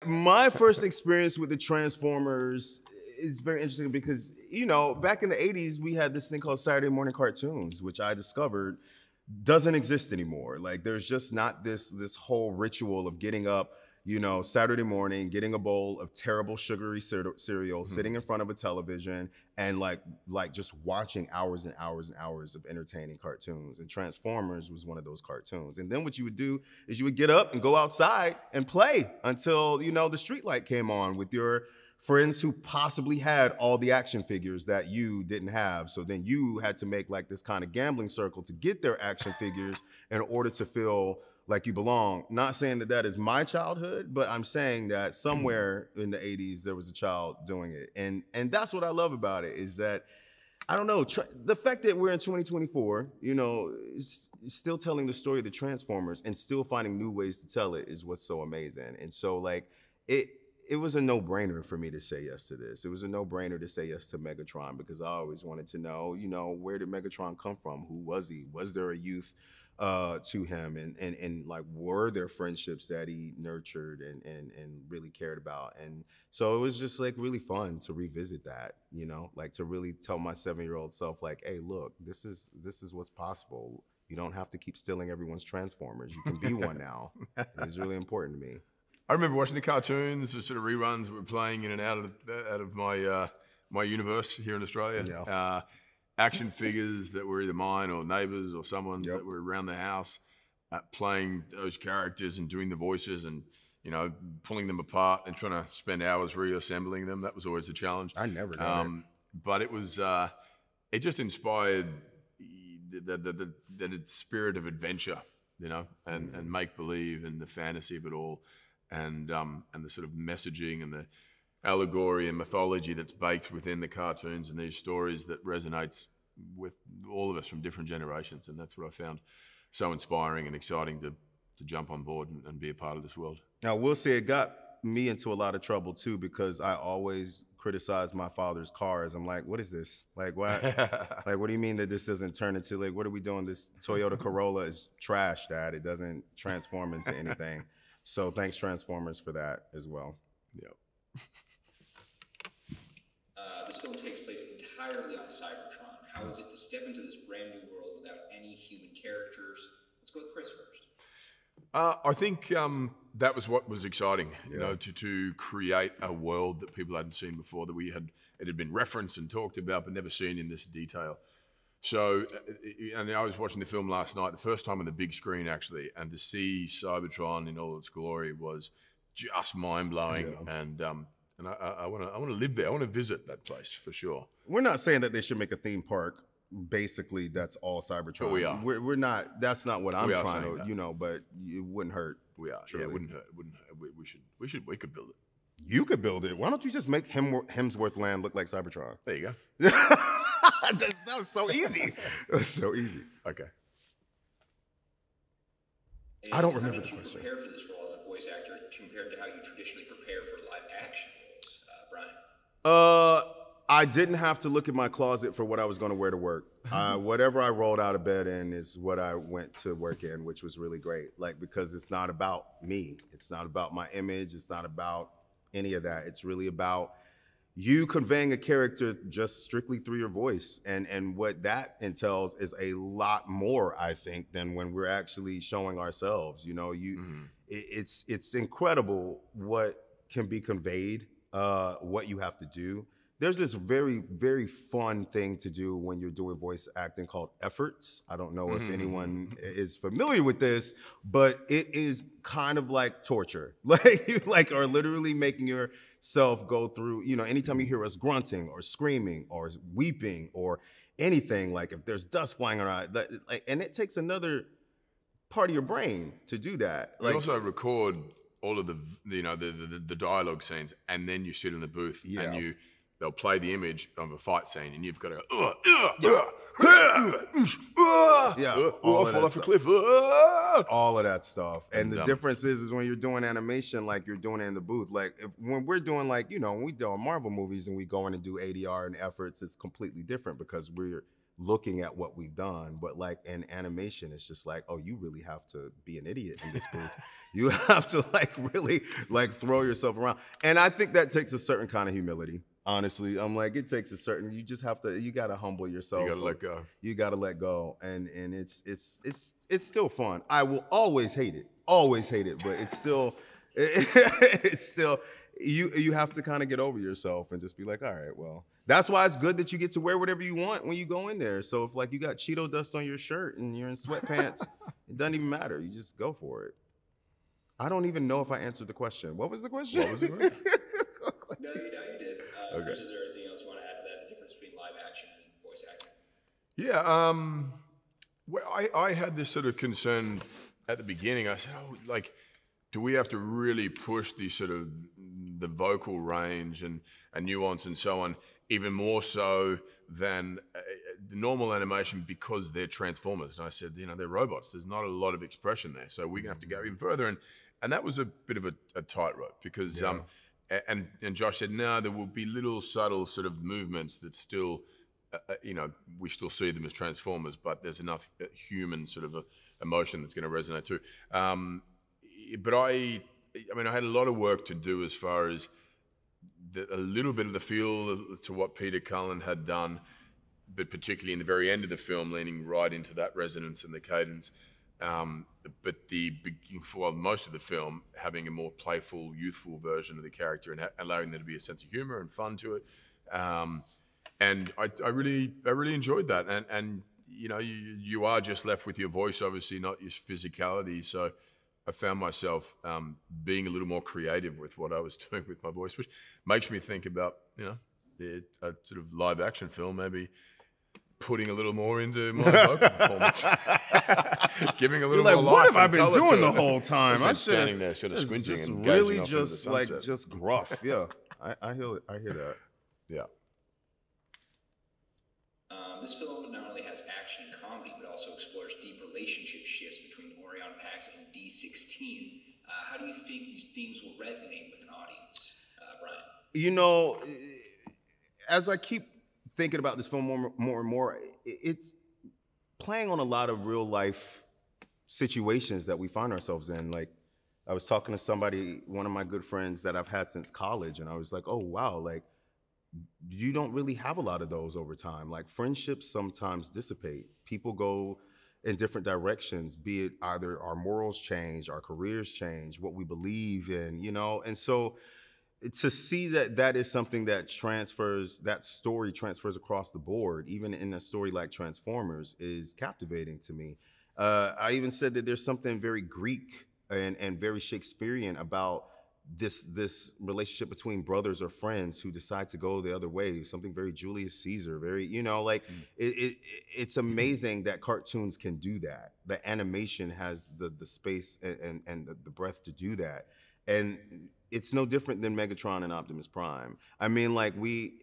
my first experience with the Transformers is very interesting because, back in the 80s, we had this thing called Saturday morning cartoons, which I discovered doesn't exist anymore. Like, there's just not this whole ritual of getting up, Saturday morning, getting a bowl of terrible sugary cereal, sitting in front of a television, and like just watching hours and hours and hours of entertaining cartoons. And Transformers was one of those cartoons. And then what you would do is you would get up and go outside and play until, the street light came on with your friends who possibly had all the action figures that you didn't have. So then you had to make like this kind of gambling circle to get their action figures in order to feel like you belong. Not saying that is my childhood, but I'm saying that somewhere in the 80s there was a child doing it. And that's what I love about it, is that, I don't know, the fact that we're in 2024, still telling the story of the Transformers and still finding new ways to tell it is what's so amazing. And so like it was a no-brainer for me to say yes to this. It was a no-brainer to say yes to Megatron, because I always wanted to know, where did Megatron come from? Who was he? Was there a youth to him? And like, were there friendships that he nurtured and really cared about? And so it was just like really fun to revisit that, like to really tell my 7-year-old self, like, hey, look, this is what's possible. You don't have to keep stealing everyone's Transformers. You can be one now. It's really important to me. I remember watching the cartoons, the sort of reruns that were playing in and out of my my universe here in Australia. Yeah. Action figures that were either mine or neighbours or someone's that were around the house, playing those characters and doing the voices and pulling them apart and trying to spend hours reassembling them. That was always a challenge. I never done it. But it was it just inspired the spirit of adventure, and make believe and the fantasy of it all. And the sort of messaging and the allegory and mythology that's baked within the cartoons and these stories that resonates with all of us from different generations. And that's what I found so inspiring and exciting to jump on board and be a part of this world. Now, we'll say it got me into a lot of trouble too, because I always criticized my father's cars. I'm like, what is this? Like, what? Like, what do you mean that this doesn't turn into, like, what are we doing? This Toyota Corolla is trash, Dad. It doesn't transform into anything. So thanks, Transformers, for that as well. Yep. This film takes place entirely on Cybertron. How is it to step into this brand new world without any human characters? Let's go with Chris first. I think that was what was exciting, to create a world that people hadn't seen before, that it had been referenced and talked about, but never seen in this detail. So, and I was watching the film last night, the first time on the big screen actually, and to see Cybertron in all its glory was just mind-blowing. Yeah. And I want to live there. I want to visit that place for sure. We're not saying that they should make a theme park. Basically, that's all Cybertron. But we are. We're not. That's not what I'm trying to. But it wouldn't hurt. We are. Truly. Yeah, it wouldn't hurt. We could build it. You could build it. Why don't you just make Hemsworth land look like Cybertron? There you go. that was so easy. That's so easy. Okay. And I don't remember the question. question. How did you prepare for this role as a voice actor compared to how you traditionally prepare for live action roles, Brian? I didn't have to look at my closet for what I was going to wear to work. Whatever I rolled out of bed in is what I went to work in, which was really great. Like, because it's not about me. It's not about my image. It's not about any of that. It's really about you conveying a character just strictly through your voice. And what that entails is a lot more, I think, than when we're actually showing ourselves. It's incredible what can be conveyed, what you have to do. There's this very, very fun thing to do when you're doing voice acting called efforts. I don't know if anyone is familiar with this, but it is kind of like torture. Like are literally making yourself go through, anytime you hear us grunting or screaming or weeping or anything, like if there's dust flying around, and it takes another part of your brain to do that. You also record all of the dialogue scenes, and then you sit in the booth and they'll play the image of a fight scene, and you've got to fall off a cliff. All of that stuff. And the difference is when you're doing animation, like you're doing it in the booth. Like when we're doing when we do Marvel movies and we go in and do ADR and efforts, it's completely different because we're looking at what we've done. But like in animation, it's just like, oh, you really have to be an idiot in this booth. You have to like really like throw yourself around. And I think that takes a certain kind of humility. Honestly, I'm like, it takes a certain, you just have to, you got to humble yourself. You got to let go. You got to let go. And it's still fun. I will always hate it, but it's still, it's still, you have to kind of get over yourself and just be like, all right, well, that's why it's good that you get to wear whatever you want when you go in there. So if like you got Cheeto dust on your shirt and you're in sweatpants, it doesn't even matter. You just go for it. I don't even know if I answered the question. What was the question? What was the question? No, you did. Okay. Chris, is there anything else you want to add to that? The difference between live action and voice acting? Yeah. Well, I had this sort of concern at the beginning. I said, oh, like, do we have to really push the sort of the vocal range and nuance and so on, even more so than the normal animation because they're Transformers? And I said, they're robots. There's not a lot of expression there. So we're going to have to go even further. And that was a bit of a tightrope because, and Josh said, no, there will be little subtle sort of movements that still, we still see them as Transformers, but there's enough human sort of emotion that's going to resonate too. But I had a lot of work to do as far as a little bit of the feel to what Peter Cullen had done, but particularly in the very end of the film, leaning right into that resonance and the cadence. But for most of the film, having a more playful, youthful version of the character and allowing there to be a sense of humor and fun to it. And I really enjoyed that. And you are just left with your voice, obviously, not your physicality. So I found myself being a little more creative with what I was doing with my voice, which makes me think about, a sort of live action film, maybe putting a little more into my vocal performance. Giving a little more life. What have I been color doing to the whole time? I'm standing there sort of squinting just and really gazing off into the sunset. just gruff. Yeah, I hear that. Yeah. This film not only has action and comedy, but also explores deep relationship shifts between Orion Pax and D16. How do you think these themes will resonate with an audience, Brian? As I keep thinking about this film more and more, it's playing on a lot of real life situations that we find ourselves in. Like, I was talking to somebody, one of my good friends that I've had since college, and I was like, oh, wow, like, you don't really have a lot of those over time. Like, friendships sometimes dissipate. People go in different directions, be it either our morals change, our careers change, what we believe in, and so to see that is something that that story transfers across the board, even in a story like Transformers, is captivating to me. I even said that there's something very Greek and very Shakespearean about this relationship between brothers or friends who decide to go the other way. Something very Julius Caesar, very, it's amazing that cartoons can do that. The animation has the space and the breadth to do that. And it's no different than Megatron and Optimus Prime. I mean, like, we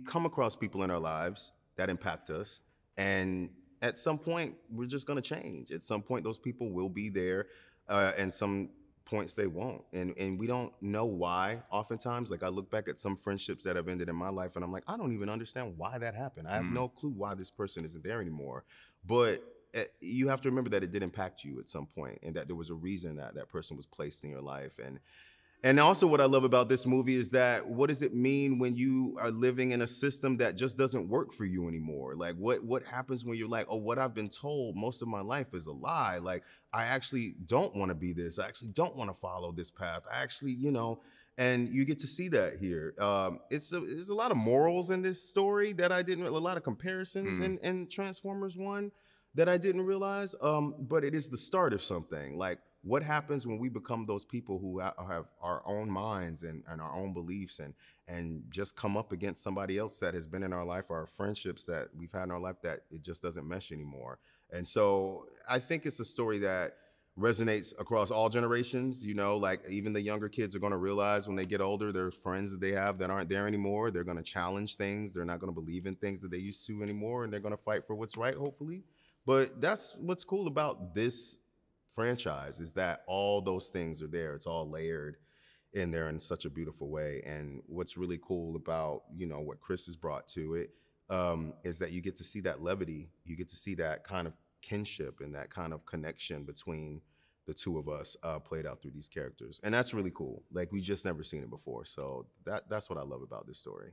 come across people in our lives that impact us, and at some point we're just gonna change. At some point those people will be there, and some points they won't, and we don't know why. Oftentimes, like, I look back at some friendships that have ended in my life, and I'm like, I don't even understand why that happened. I have no clue why this person isn't there anymore. But you have to remember that it did impact you at some point, and that there was a reason that person was placed in your life. And also what I love about this movie is that, what does it mean when you are living in a system that just doesn't work for you anymore? Like, what happens when you're like, oh, what I've been told most of my life is a lie. Like, I actually don't want to be this. I actually don't want to follow this path. I actually, and you get to see that here. There's a lot of morals in this story that I didn't, a lot of comparisons in Transformers 1 that I didn't realize, but it is the start of something. Like, what happens when we become those people who have our own minds and our own beliefs and just come up against somebody else that has been in our life, or our friendships that we've had in our life, that it just doesn't mesh anymore. And so I think it's a story that resonates across all generations. Like, even the younger kids are going to realize when they get older, there's friends that they have that aren't there anymore. They're going to challenge things. They're not going to believe in things that they used to anymore, and they're going to fight for what's right, hopefully. But that's what's cool about this franchise, is that all those things are there. It's all layered in there in such a beautiful way. And what's really cool about, what Chris has brought to it, is that you get to see that levity, you get to see that kind of kinship and that kind of connection between the two of us played out through these characters. And that's really cool. Like, we just never seen it before. So that's what I love about this story.